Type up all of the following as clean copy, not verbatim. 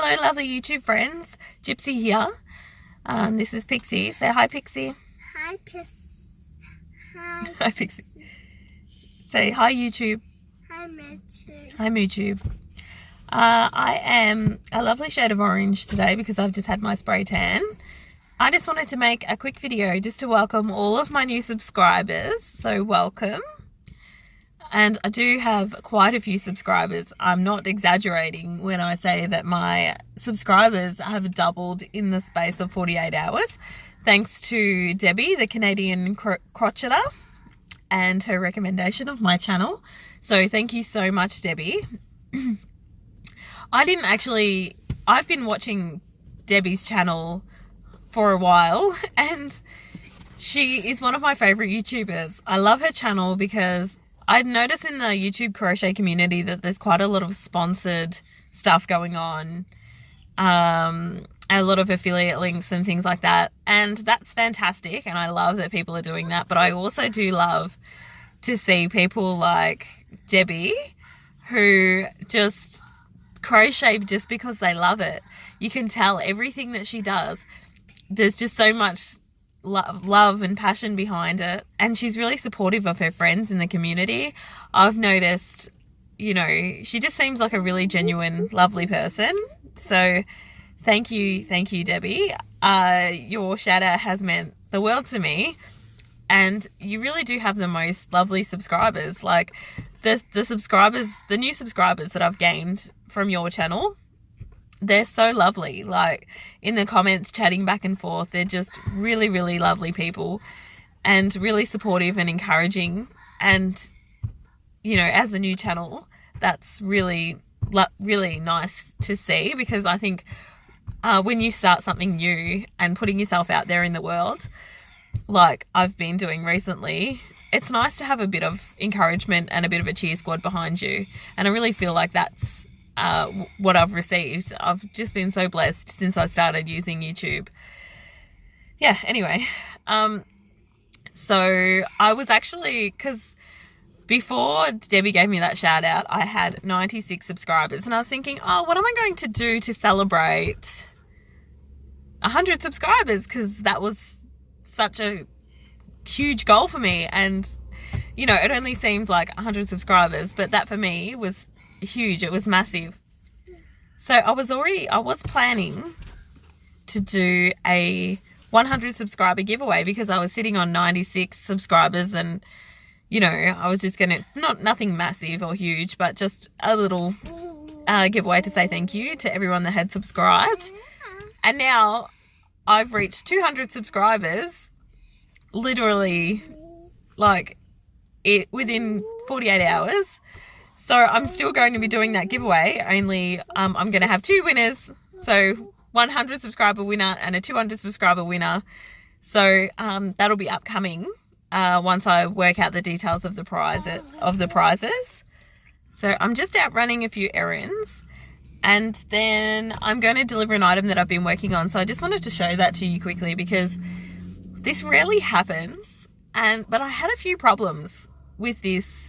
Hello, lovely YouTube friends. Gypsy here. This is Pixie. Say hi, Pixie. Hi, Pixie. Hi. Hi, Pixie. Say hi, YouTube. Hi, YouTube. Hi, YouTube. I am a lovely shade of orange today because I've just had my spray tan. I just wanted to make a quick video just to welcome all of my new subscribers. So welcome. And I do have quite a few subscribers. I'm not exaggerating when I say that my subscribers have doubled in the space of 48 hours. Thanks to Debbie, the Canadian Crocheter, and her recommendation of my channel. So thank you so much, Debbie. I've been watching Debbie's channel for a while, and she is one of my favorite YouTubers. I love her channel because I notice in the YouTube crochet community that there's quite a lot of sponsored stuff going on, a lot of affiliate links and things like that, and that's fantastic, and I love that people are doing that. But I also do love to see people like Debbie who just crochet just because they love it. You can tell everything that she does, there's just so much love and passion behind it, and she's really supportive of her friends in the community. I've noticed, you know, she just seems like a really genuine, lovely person. So thank you, Debbie. Your shout out has meant the world to me, and you really do have the most lovely subscribers. Like the new subscribers that I've gained from your channel, they're so lovely. Like in the comments, chatting back and forth, they're just really, really lovely people and really supportive and encouraging. And, you know, as a new channel, that's really, really nice to see, because I think when you start something new and putting yourself out there in the world, like I've been doing recently, it's nice to have a bit of encouragement and a bit of a cheer squad behind you. And I really feel like that's what I've received. I've just been so blessed since I started using YouTube. Yeah, anyway. So I was actually, because before Debbie gave me that shout out, I had 96 subscribers, and I was thinking, oh, what am I going to do to celebrate 100 subscribers? Because that was such a huge goal for me. And, you know, it only seems like 100 subscribers, but that for me was huge. It was massive. So I was planning to do a 100 subscriber giveaway, because I was sitting on 96 subscribers, and, you know, I was just gonna, nothing massive or huge, but just a little giveaway to say thank you to everyone that had subscribed. And now I've reached 200 subscribers literally like within 48 hours. So I'm still going to be doing that giveaway, only I'm going to have two winners. So 100 subscriber winner and a 200 subscriber winner. So that'll be upcoming once I work out the details of the prizes. So I'm just out running a few errands, and then I'm going to deliver an item that I've been working on. So I just wanted to show that to you quickly, because this rarely happens, but I had a few problems with this.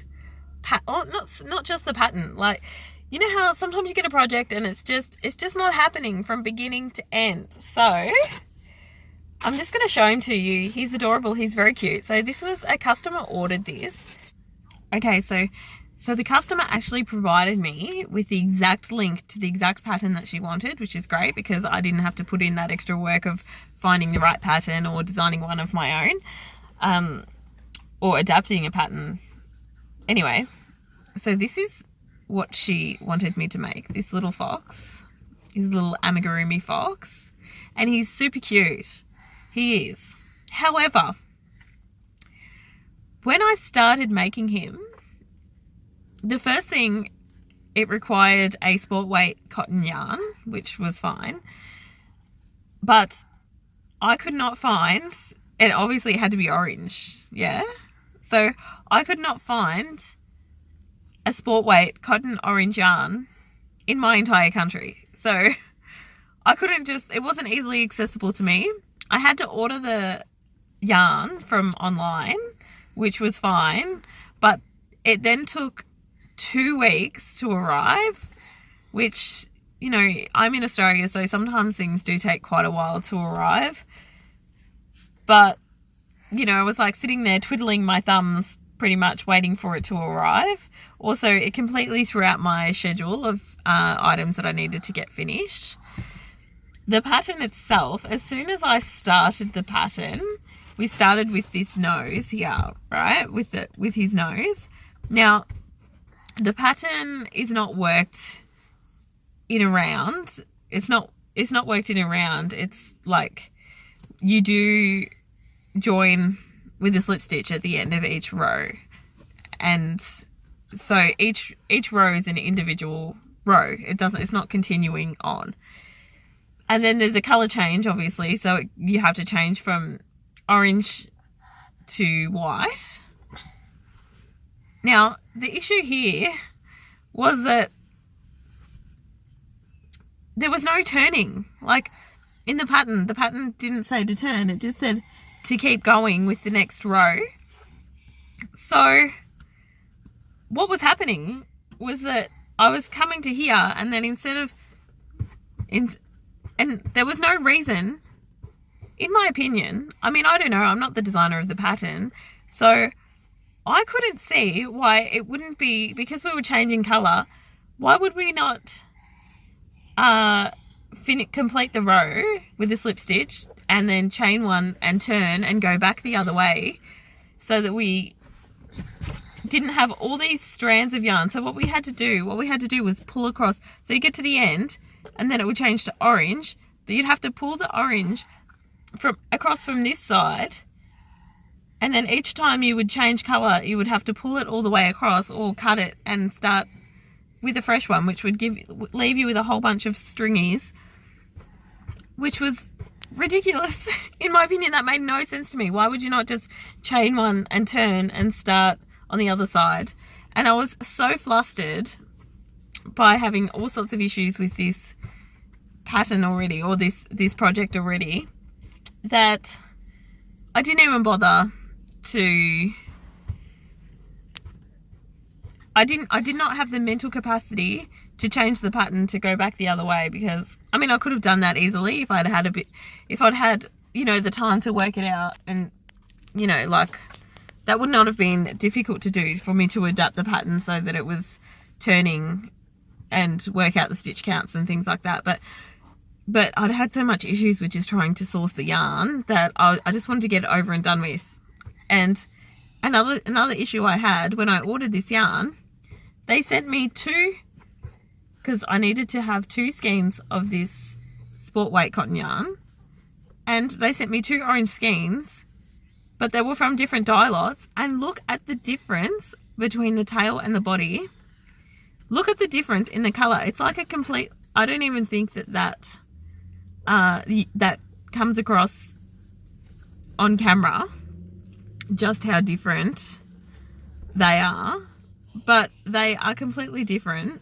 Not just the pattern. Like, you know how sometimes you get a project and it's just not happening from beginning to end. So I'm just going to show him to you. He's adorable. He's very cute. So this was a customer ordered this. Okay, so the customer actually provided me with the exact link to the exact pattern that she wanted, which is great, because I didn't have to put in that extra work of finding the right pattern or designing one of my own, or adapting a pattern. Anyway, so this is what she wanted me to make. This little fox, his little amigurumi fox, and he's super cute. He is. However, when I started making him, the first thing, it required a sport weight cotton yarn, which was fine, but I could not find, and obviously it had to be orange, yeah? So I could not find a sport weight cotton orange yarn in my entire country. So I couldn't it wasn't easily accessible to me. I had to order the yarn from online, which was fine, but it then took 2 weeks to arrive, which you know, I'm in Australia, so sometimes things do take quite a while to arrive. But, you know, I was like sitting there twiddling my thumbs pretty much waiting for it to arrive. Also, it completely threw out my schedule of items that I needed to get finished. The pattern itself, as soon as I started the pattern, we started with this nose here, right? With his nose. Now, the pattern is not worked in a round. It's not worked in a round. It's like you do join with a slip stitch at the end of each row, and so each row is an individual row. It's not continuing on. And then there's a color change, obviously, so you have to change from orange to white. Now, the issue here was that there was no turning. Like, in the pattern didn't say to turn, it just said to keep going with the next row. So what was happening was that I was coming to here, and then and there was no reason, in my opinion, I mean, I don't know, I'm not the designer of the pattern, so I couldn't see why it wouldn't be, because we were changing colour, why would we not complete the row with a slip stitch and then chain one and turn and go back the other way, so that we didn't have all these strands of yarn. So what we had to do was pull across. So you get to the end and then it would change to orange, but you'd have to pull the orange across from this side, and then each time you would change colour, you would have to pull it all the way across or cut it and start with a fresh one, which would leave you with a whole bunch of stringies, which was ridiculous. In my opinion, that made no sense to me. Why would you not just chain one and turn and start on the other side? And I was so flustered by having all sorts of issues with this pattern already, or this project already, that I didn't even bother to... I did not have the mental capacity to change the pattern to go back the other way, because I mean, I could have done that easily if I'd had, you know, the time to work it out, and, you know, like, that would not have been difficult to do for me to adapt the pattern so that it was turning and work out the stitch counts and things like that. But I'd had so much issues with just trying to source the yarn that I just wanted to get it over and done with. And another issue I had when I ordered this yarn, they sent me because I needed to have 2 skeins of this sport weight cotton yarn, and they sent me 2 orange skeins, but they were from different dye lots. And look at the difference between the tail and the body. Look at the difference in the colour. It's like a complete... I don't even think that comes across on camera, just how different they are. But they are completely different.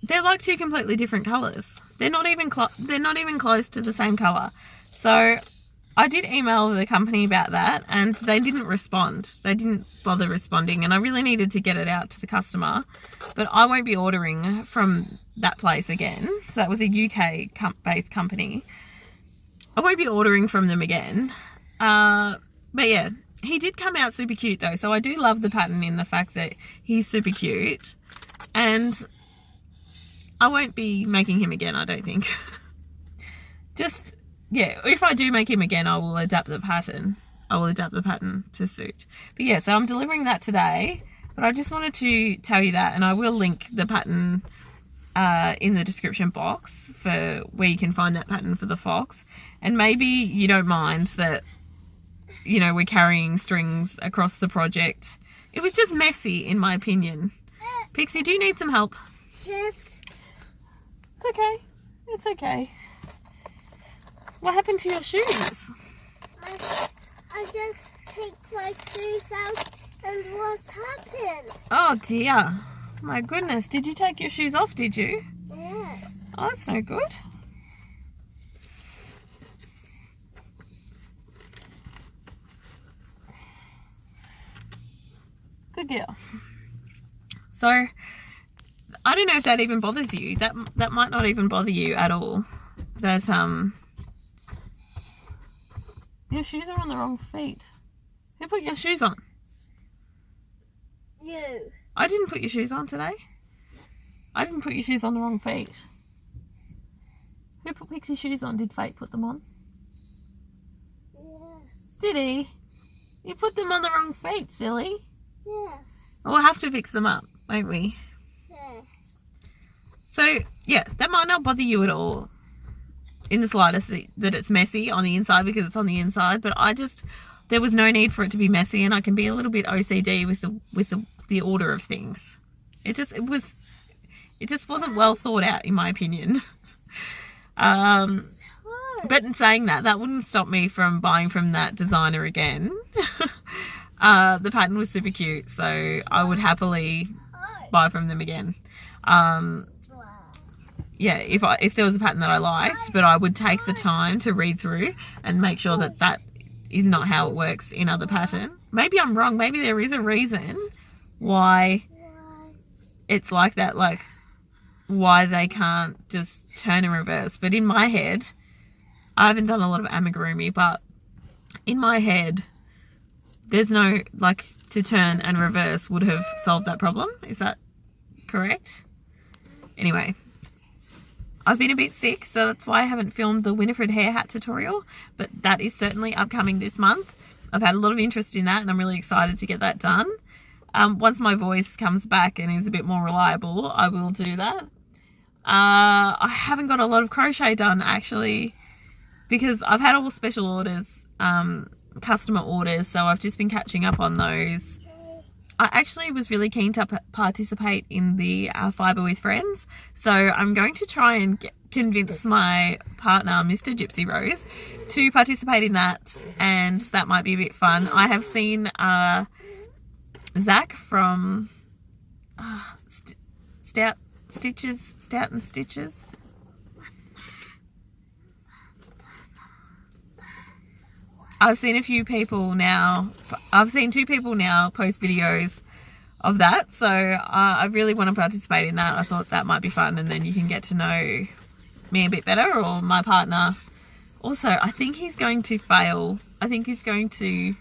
They're like 2 completely different colours. They're not even close to the same colour. So I did email the company about that, and they didn't respond. They didn't bother responding, and I really needed to get it out to the customer. But I won't be ordering from that place again. So that was a UK-based company. I won't be ordering from them again. But yeah, he did come out super cute though. So I do love the pattern in the fact that he's super cute. And I won't be making him again, I don't think. Just... yeah, if I do make him again, I will adapt the pattern. I will adapt the pattern to suit. But yeah, so I'm delivering that today. But I just wanted to tell you that, and I will link the pattern in the description box for where you can find that pattern for the fox. And maybe you don't mind that, you know, we're carrying strings across the project. It was just messy, in my opinion. Pixie, do you need some help? Yes. It's okay. It's okay. What happened to your shoes? I just take my shoes out, and what's happened? Oh dear. My goodness. Did you take your shoes off, did you? Yes. Oh, that's no good. Good girl. So, I don't know if that even bothers you. That might not even bother you at all. That your shoes are on the wrong feet. Who put your shoes on? You. I didn't put your shoes on today. I didn't put your shoes on the wrong feet. Who put Pixie's shoes on? Did Fate put them on? Yes. Did he? You put them on the wrong feet, silly. Yes. We'll have to fix them up, won't we? Yeah. So, yeah, that might not bother you at all in the slightest that it's messy on the inside because it's on the inside, but there was no need for it to be messy, and I can be a little bit OCD with the order of things. It just wasn't well thought out, in my opinion. But in saying that wouldn't stop me from buying from that designer again. The pattern was super cute, so I would happily buy from them again. Yeah, if there was a pattern that I liked, but I would take the time to read through and make sure that is not how it works in other pattern. Maybe I'm wrong. Maybe there is a reason why it's like that, like why they can't just turn and reverse. But in my head, I haven't done a lot of amigurumi, but in my head, there's no, like, to turn and reverse would have solved that problem. Is that correct? Anyway, I've been a bit sick, so that's why I haven't filmed the Winifred hair hat tutorial, but that is certainly upcoming this month. I've had a lot of interest in that, and I'm really excited to get that done. Once my voice comes back and is a bit more reliable, I will do that. I haven't got a lot of crochet done, actually, because I've had all special orders, customer orders, so I've just been catching up on those. I actually was really keen to participate in the Fibre with Friends, so I'm going to try and convince my partner, Mr. Gypsy Rose, to participate in that, and that might be a bit fun. I have seen Zach from Stout and Stitches. I've seen a few people now. I've seen 2 people now post videos of that, so I really want to participate in that. I thought that might be fun, and then you can get to know me a bit better, or my partner. Also, I think he's going to fail. I think he's going to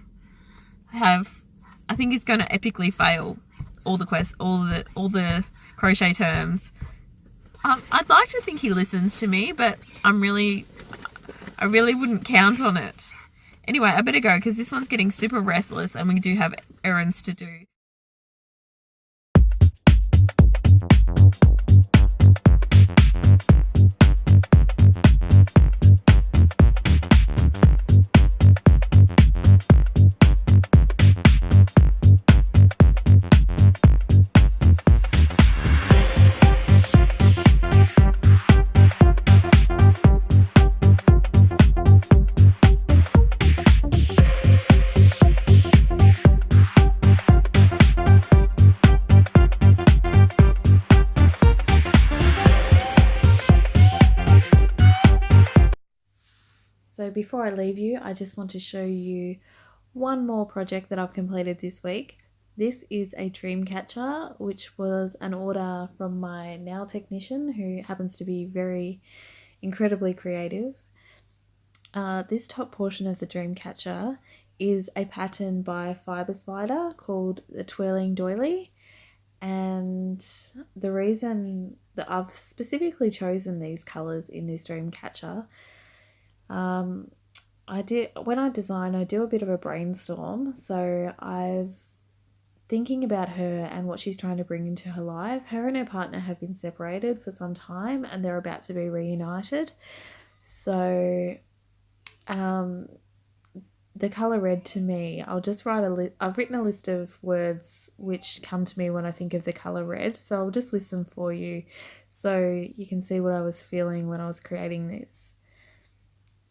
epically fail all the crochet terms. I'd like to think he listens to me, but I really wouldn't count on it. Anyway, I better go because this one's getting super restless and we do have errands to do. So before I leave you, I just want to show you one more project that I've completed this week. This is a dreamcatcher, which was an order from my nail technician, who happens to be very incredibly creative. This top portion of the dreamcatcher is a pattern by Fibre Spider called the Twirling Doily. And the reason that I've specifically chosen these colours in this dreamcatcher, when I design, I do a bit of a brainstorm. So I've thinking about her and what she's trying to bring into her life. Her and her partner have been separated for some time and they're about to be reunited. So the colour red to me, I'll just write I've written a list of words which come to me when I think of the colour red. So I'll just list them for you so you can see what I was feeling when I was creating this.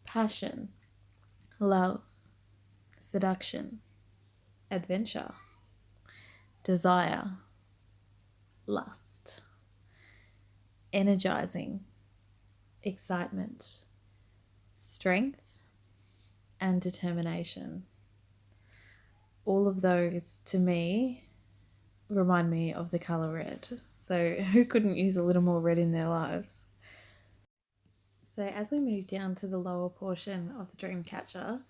Passion, love, seduction, adventure, desire, lust, energizing, excitement, strength, and determination. All of those, to me, remind me of the colour red. So who couldn't use a little more red in their lives? So as we move down to the lower portion of the dreamcatcher,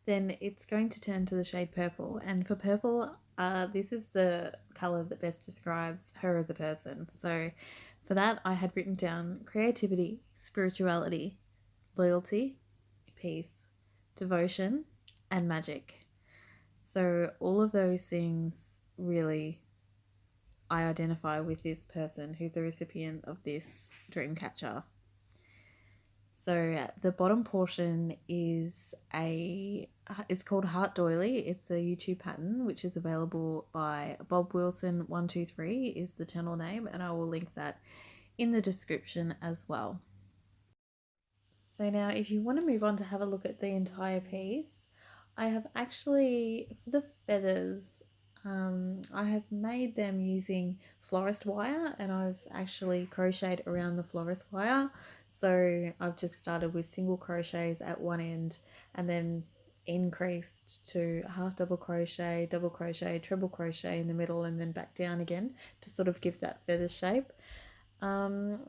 then it's going to turn to the shade purple. And for purple, this is the colour that best describes her as a person. So for that, I had written down creativity, spirituality, loyalty, peace, devotion, and magic. So all of those things really I identify with this person who's the recipient of this dreamcatcher. So the bottom portion is it's called Heart Doily. It's a YouTube pattern which is available by Bob Wilson 123 is the channel name, and I will link that in the description as well. So now if you want to move on to have a look at the entire piece, I have actually, for the feathers, I have made them using florist wire, and I've actually crocheted around the florist wire. So I've just started with single crochets at one end and then increased to half double crochet, treble crochet in the middle, and then back down again to sort of give that feather shape. And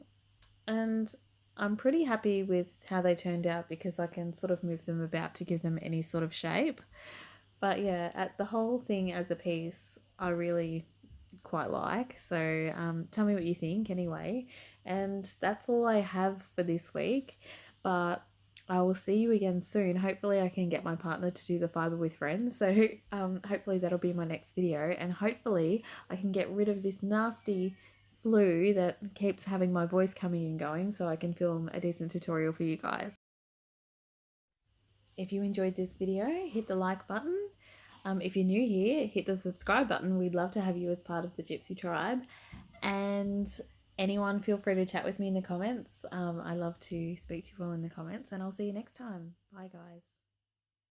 I'm pretty happy with how they turned out because I can sort of move them about to give them any sort of shape. But yeah, at the whole thing as a piece, I really quite like. So tell me what you think anyway. And that's all I have for this week. But I will see you again soon. Hopefully I can get my partner to do the fibre with friends. So hopefully that'll be my next video. And hopefully I can get rid of this nasty flu that keeps having my voice coming and going so I can film a decent tutorial for you guys. If you enjoyed this video, hit the like button. If you're new here, hit the subscribe button. We'd love to have you as part of the Gypsy tribe. And anyone, feel free to chat with me in the comments. I love to speak to you all in the comments, and I'll see you next time. Bye guys.